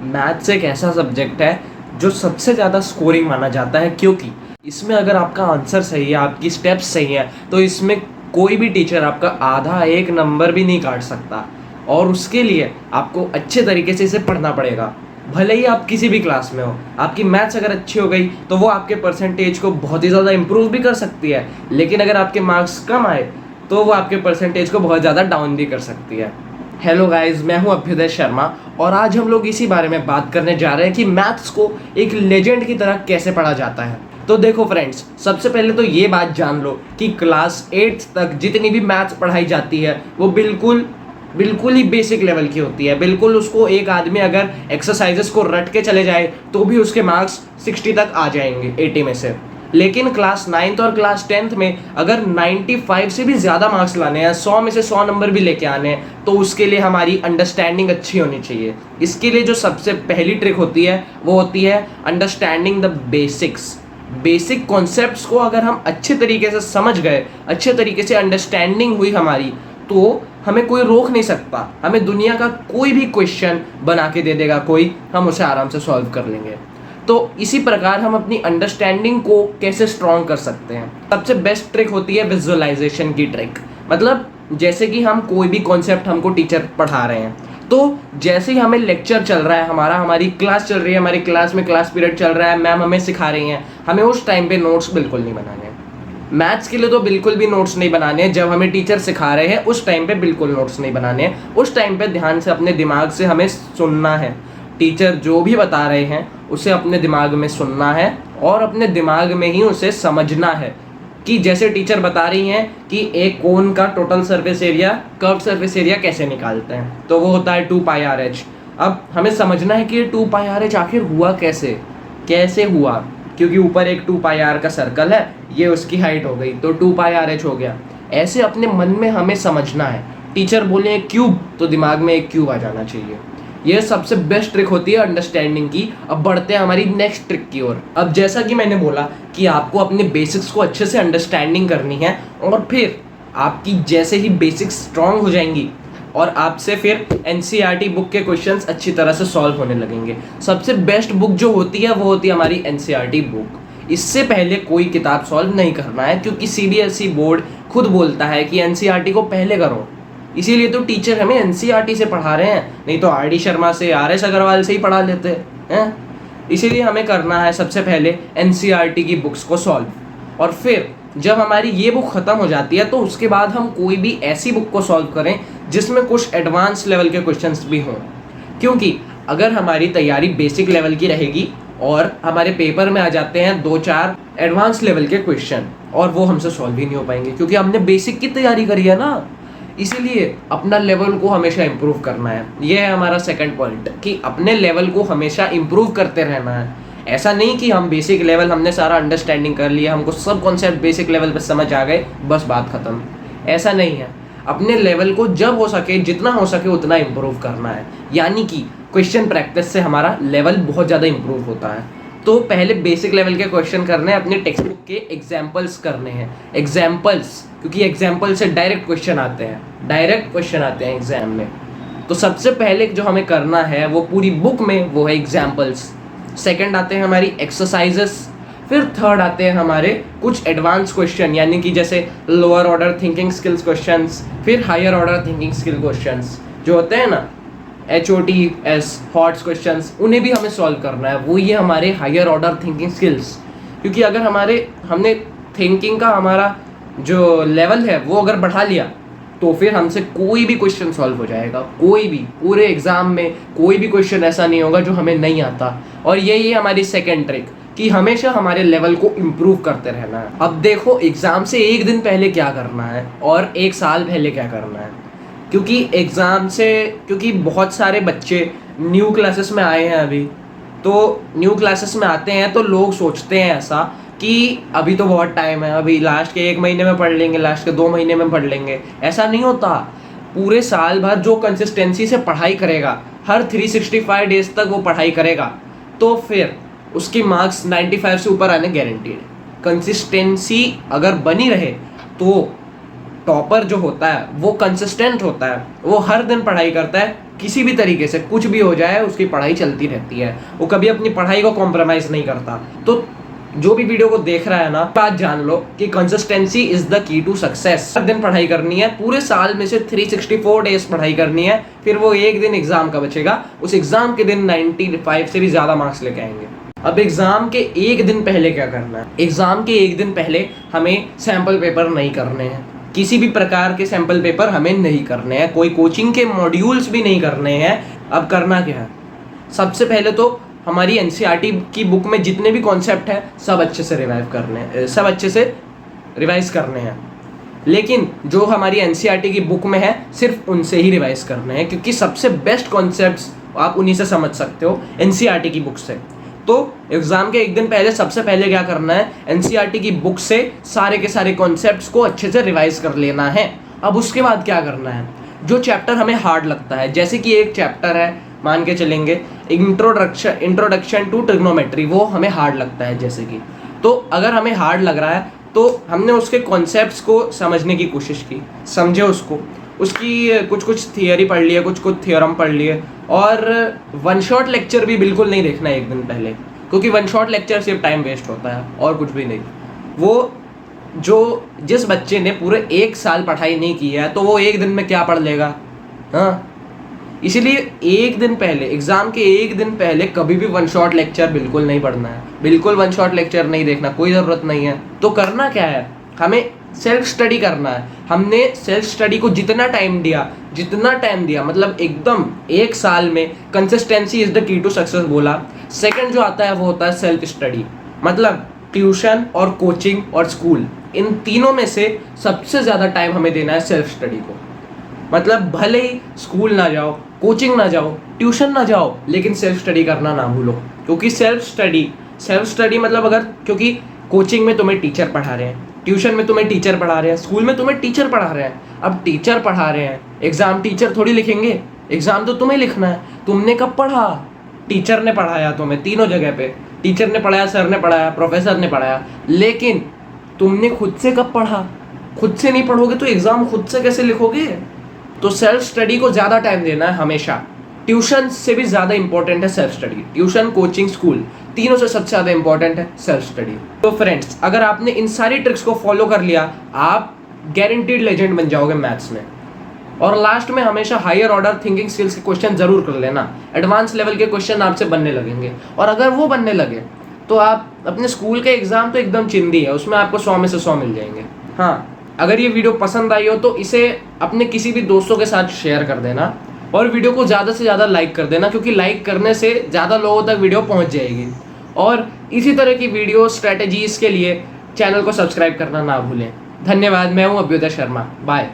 Maths एक ऐसा subject है जो सबसे ज़्यादा स्कोरिंग माना जाता है, क्योंकि इसमें अगर आपका आंसर सही है, आपकी स्टेप्स सही है, तो इसमें कोई भी टीचर आपका आधा एक नंबर भी नहीं काट सकता। और उसके लिए आपको अच्छे तरीके से इसे पढ़ना पड़ेगा। भले ही आप किसी भी क्लास में हो, आपकी मैथ्स अगर अच्छी हो गई तो वो आपके परसेंटेज को बहुत ही ज़्यादा इंप्रूव भी कर सकती है, लेकिन अगर आपके मार्क्स कम आए तो वो आपके परसेंटेज को बहुत ज़्यादा डाउन भी कर सकती है। हेलो गाइस, मैं हूं अभ्युदय शर्मा और आज हम लोग इसी बारे में बात करने जा रहे हैं कि मैथ्स को एक लेजेंड की तरह कैसे पढ़ा जाता है। तो देखो फ्रेंड्स, सबसे पहले तो ये बात जान लो कि क्लास 8 तक जितनी भी मैथ्स पढ़ाई जाती है वो बिल्कुल बिल्कुल ही बेसिक लेवल की होती है। बिल्कुल उसको एक आदमी अगर एक्सरसाइजेस को रट के चले जाए तो भी उसके मार्क्स 60 तक आ जाएंगे 80 में से। लेकिन क्लास 9th और क्लास 10th में अगर 95 से भी ज़्यादा मार्क्स लाने हैं, 100 में से 100 नंबर भी लेके आने हैं, तो उसके लिए हमारी अंडरस्टैंडिंग अच्छी होनी चाहिए। इसके लिए जो सबसे पहली ट्रिक होती है वो होती है understanding the basics. Basic concepts को अगर हम अच्छे तरीके से समझ गए, अच्छे तरीके से अंडरस्टैंडिंग हुई हमारी, तो हमें कोई रोक नहीं सकता। हमें दुनिया का कोई भी क्वेश्चन बना के दे देगा कोई, हम उसे आराम से सॉल्व कर लेंगे। तो इसी प्रकार हम अपनी अंडरस्टैंडिंग को कैसे स्ट्रॉन्ग कर सकते हैं, सबसे बेस्ट ट्रिक होती है विजुअलाइजेशन की ट्रिक। मतलब जैसे कि हम कोई भी कॉन्सेप्ट हमको टीचर पढ़ा रहे हैं, तो जैसे ही हमें लेक्चर चल रहा है, हमारी क्लास चल रही है, हमारी क्लास में क्लास पीरियड चल रहा है, मैम हमें सिखा रही हैं, हमें उस टाइम पे नोट्स बिल्कुल नहीं बनाने हैं। मैथ्स के लिए तो बिल्कुल भी नोट्स नहीं बनाने हैं। जब हमें टीचर सिखा रहे हैं उस टाइम पे बिल्कुल नोट्स नहीं बनाने हैं। उस टाइम पे ध्यान से अपने दिमाग से हमें सुनना है। टीचर जो भी बता रहे हैं उसे अपने दिमाग में सुनना है और अपने दिमाग में ही उसे समझना है। कि जैसे टीचर बता रही हैं कि एक कोन का total surface area, curve surface area कैसे निकालते हैं, तो वो होता है 2πRH। अब हमें समझना है कि ये 2πRH आखिर हुआ कैसे हुआ, क्योंकि ऊपर एक 2πr का सर्कल है, ये उसकी हाइट हो गई तो 2πRH हो गया। ऐसे अपने मन में हमें समझना है। टीचर बोले एक क्यूब तो दिमाग में एक क्यूब आ जाना चाहिए। ये सबसे बेस्ट ट्रिक होती है अंडरस्टैंडिंग की। अब बढ़ते हैं हमारी नेक्स्ट ट्रिक की ओर। अब जैसा कि मैंने बोला कि आपको अपने बेसिक्स को अच्छे से अंडरस्टैंडिंग करनी है, और फिर आपकी जैसे ही बेसिक्स स्ट्रांग हो जाएंगी और आपसे फिर एनसीईआरटी बुक के क्वेश्चंस अच्छी तरह से सॉल्व होने लगेंगे। सबसे बेस्ट बुक जो होती है वो होती है हमारी एनसीईआरटी बुक। इससे पहले कोई किताब सॉल्व नहीं करना है, क्योंकि सीबीएसई बोर्ड खुद बोलता है कि एनसीईआरटी को पहले करो। इसीलिए तो टीचर हमें एनसीईआरटी से पढ़ा रहे हैं, नहीं तो आर डी शर्मा से, आर एस अग्रवाल से ही पढ़ा लेते हैं। इसीलिए हमें करना है सबसे पहले एनसीईआरटी की बुक्स को सॉल्व, और फिर जब हमारी ये बुक ख़त्म हो जाती है तो उसके बाद हम कोई भी ऐसी बुक को सॉल्व करें जिसमें कुछ एडवांस लेवल के क्वेश्चंस भी हों। क्योंकि अगर हमारी तैयारी बेसिक लेवल की रहेगी और हमारे पेपर में आ जाते हैं 2-4 एडवांस लेवल के क्वेश्चन, और वो हमसे सॉल्व ही नहीं हो पाएंगे, क्योंकि हमने बेसिक की तैयारी करी है ना। इसीलिए अपना लेवल को हमेशा इम्प्रूव करना है। ये है हमारा सेकंड पॉइंट, कि अपने लेवल को हमेशा इम्प्रूव करते रहना है। ऐसा नहीं कि हम बेसिक लेवल, हमने सारा अंडरस्टैंडिंग कर लिया, हमको सब कॉन्सेप्ट बेसिक लेवल पे समझ आ गए, बस बात खत्म। ऐसा नहीं है। अपने लेवल को जब हो सके, जितना हो सके उतना इम्प्रूव करना है। यानी कि क्वेश्चन प्रैक्टिस से हमारा लेवल बहुत ज़्यादा इम्प्रूव होता है। तो पहले बेसिक लेवल के क्वेश्चन करने हैं, अपने टेक्स्ट बुक के एग्जाम्पल्स करने हैं। एग्जाम्पल्स, क्योंकि एग्जाम्पल से डायरेक्ट क्वेश्चन आते हैं एग्जाम में। तो सबसे पहले जो हमें करना है वो पूरी बुक में वो है एग्जाम्पल्स। सेकंड आते हैं हमारी एक्सरसाइजेस। फिर थर्ड आते हैं हमारे कुछ एडवांस क्वेश्चन, यानी कि जैसे lower order thinking skills questions, फिर higher order thinking skill questions जो होते हैं ना, HOTS हॉट्स क्वेश्चंस, उन्हें भी हमें सॉल्व करना है। वो ये हमारे हायर ऑर्डर थिंकिंग स्किल्स। क्योंकि अगर हमने थिंकिंग का हमारा जो लेवल है वो अगर बढ़ा लिया तो फिर हमसे कोई भी क्वेश्चन सॉल्व हो जाएगा। कोई भी, पूरे एग्जाम में कोई भी क्वेश्चन ऐसा नहीं होगा जो हमें नहीं आता। और यही हमारी सेकेंड ट्रिक, कि हमेशा हमारे लेवल को इम्प्रूव करते रहना है। अब देखो, एग्जाम से एक दिन पहले क्या करना है और एक साल पहले क्या करना है। क्योंकि बहुत सारे बच्चे न्यू क्लासेस में आए हैं अभी, तो न्यू क्लासेस में आते हैं तो लोग सोचते हैं ऐसा कि अभी तो बहुत टाइम है, अभी लास्ट के 1 महीने में पढ़ लेंगे, लास्ट के 2 महीने में पढ़ लेंगे। ऐसा नहीं होता। पूरे साल भर जो कंसिस्टेंसी से पढ़ाई करेगा, हर 365 डेज तक वो पढ़ाई करेगा, तो फिर उसकी मार्क्स 95 से ऊपर आने गारंटीड है। कंसिस्टेंसी अगर बनी रहे तो टॉपर जो होता है वो कंसिस्टेंट होता है, वो हर दिन पढ़ाई करता है, किसी भी तरीके से कुछ भी हो जाए उसकी पढ़ाई चलती रहती है, वो कभी अपनी पढ़ाई को कॉम्प्रोमाइज़ नहीं करता। तो जो भी वीडियो को देख रहा है ना, बात जान लो कि consistency is the key to success. हर दिन पढ़ाई करनी है, पूरे साल में से 364 डेज पढ़ाई करनी है, फिर वो एक दिन एग्जाम का बचेगा, उस एग्जाम के दिन 95 से भी ज्यादा मार्क्स लेके आएंगे। अब एग्जाम के एक दिन पहले क्या करना है? एग्जाम के एक दिन पहले हमें सैंपल पेपर नहीं करने हैं, किसी भी प्रकार के सैंपल पेपर हमें नहीं करने हैं, कोई कोचिंग के मॉड्यूल्स भी नहीं करने हैं। अब करना क्या है? सबसे पहले तो हमारी एनसीईआरटी की बुक में जितने भी कॉन्सेप्ट हैं सब अच्छे से रिवाइज करने हैं। लेकिन जो हमारी एनसीईआरटी की बुक में है सिर्फ उनसे ही रिवाइज करने हैं, क्योंकि सबसे बेस्ट कॉन्सेप्ट्स आप उन्हीं से समझ सकते हो, एनसीईआरटी की बुक से। तो एग्जाम के एक दिन पहले सबसे पहले क्या करना है? एनसीईआरटी की बुक से सारे के सारे कॉन्सेप्ट्स को अच्छे से रिवाइज कर लेना है। अब उसके बाद क्या करना है? जो चैप्टर हमें हार्ड लगता है, जैसे कि एक चैप्टर है, मान के चलेंगे इंट्रोडक्शन टू ट्रिग्नोमेट्री, वो हमें हार्ड लगता है जैसे कि, तो अगर हमें हार्ड लग रहा है तो हमने उसके कॉन्सेप्ट्स को समझने की कोशिश की, समझे उसको, उसकी कुछ थियरी पढ़ ली है, कुछ थ्योरम पढ़ लिए, और वन शॉट लेक्चर भी बिल्कुल नहीं देखना है एक दिन पहले, क्योंकि वन शॉट लेक्चर सिर्फ टाइम वेस्ट होता है और कुछ भी नहीं। वो जिस बच्चे ने पूरे एक साल पढ़ाई नहीं की है तो वो एक दिन में क्या पढ़ लेगा? हाँ, इसीलिए एक दिन पहले, एग्जाम के एक दिन पहले कभी भी वन शॉट लेक्चर बिल्कुल नहीं पढ़ना है, बिल्कुल वन शॉट लेक्चर नहीं देखना, कोई ज़रूरत नहीं है। तो करना क्या है? हमें सेल्फ स्टडी करना है। हमने सेल्फ स्टडी को जितना टाइम दिया मतलब एकदम एक साल में, consistency is the key to success बोला। सेकंड जो आता है वो होता है सेल्फ स्टडी, मतलब ट्यूशन और कोचिंग और स्कूल, इन तीनों में से सबसे ज़्यादा टाइम हमें देना है सेल्फ स्टडी को। मतलब भले ही स्कूल ना जाओ, कोचिंग ना जाओ, ट्यूशन ना जाओ, लेकिन सेल्फ स्टडी करना ना भूलो, क्योंकि सेल्फ स्टडी मतलब अगर, क्योंकि कोचिंग में तुम्हें टीचर पढ़ा रहे हैं, ट्यूशन में तुम्हें टीचर पढ़ा रहे हैं, स्कूल में तुम्हें टीचर पढ़ा रहे हैं। अब टीचर पढ़ा रहे हैं, एग्जाम टीचर थोड़ी लिखेंगे, एग्जाम तो तुम्हें लिखना है। तुमने कब पढ़ा? टीचर ने पढ़ाया तुम्हें, तीनों जगह पे टीचर ने पढ़ाया, सर ने पढ़ाया, प्रोफेसर ने पढ़ाया, लेकिन तुमने खुद से कब पढ़ा? खुद से नहीं पढ़ोगे तो एग्जाम खुद से कैसे लिखोगे? तो सेल्फ स्टडी को ज़्यादा टाइम देना है हमेशा। ट्यूशन से भी ज़्यादा इंपॉर्टेंट है self study. Tuition, coaching, school, तीनों से सबसे ज़्यादा इंपॉर्टेंट है सेल्फ स्टडी। तो फ्रेंड्स, अगर आपने इन सारी ट्रिक्स को फॉलो कर लिया, आप गारंटीड लेजेंड बन जाओगे मैथ्स में। और लास्ट में हमेशा हायर ऑर्डर थिंकिंग स्किल्स के क्वेश्चन जरूर कर लेना, एडवांस लेवल के क्वेश्चन आपसे बनने लगेंगे। और अगर वो बनने लगे तो आप अपने स्कूल के एग्जाम तो एकदम चिंदी है, उसमें आपको 100 में से 100 मिल जाएंगे। हाँ, अगर ये वीडियो पसंद आई हो तो इसे अपने किसी भी दोस्तों के साथ शेयर कर देना, और वीडियो को ज़्यादा से ज़्यादा लाइक कर देना, क्योंकि लाइक करने से ज़्यादा लोगों तक वीडियो पहुंच जाएगी। और इसी तरह की वीडियो स्ट्रेटजीज़ के लिए चैनल को सब्सक्राइब करना ना भूलें। धन्यवाद। मैं हूँ अभ्युदय शर्मा। बाय।